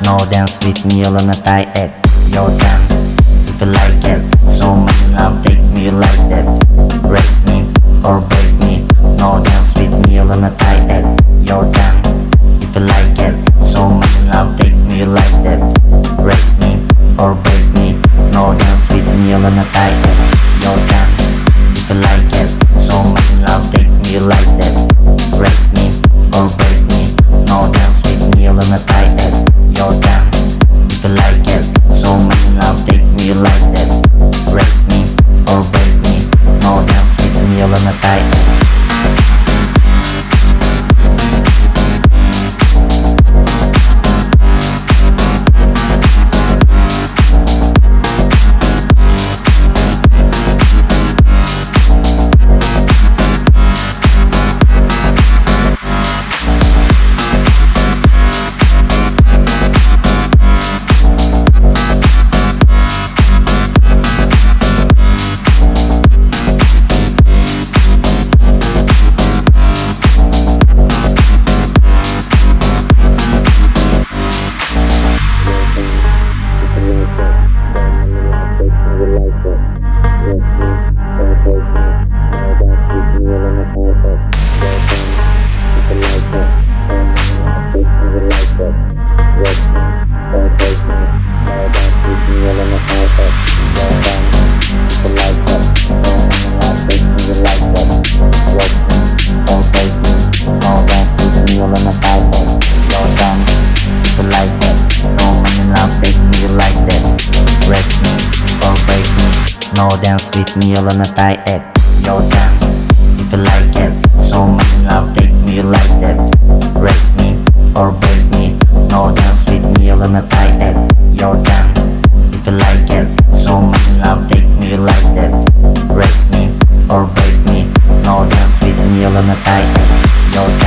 no dance with me all on a tight egg. Your time, if you like it. So much love, take me like that. Rest me or break me, no dance with me all on a tight egg. Your time, if you like it. So much love, take me like that. Rest me or break me, no dance with me all on a tight egg. Your time, if you like it. So much love, take me like that. Rest me or break me, no dance with me all on a tight egg. Your time, if you like it. So much love, take me like that. Rest me or break me, no dance with me all on a tight egg. No dance with me all on a tight egg. Your time, if you like it. So much love, take me like that. Rest me or break me, no dance with me all on a tight egg. Your time, if you like it. So much love, take me like that. Rest me or break me, no dance with me all on a tight egg. Your time.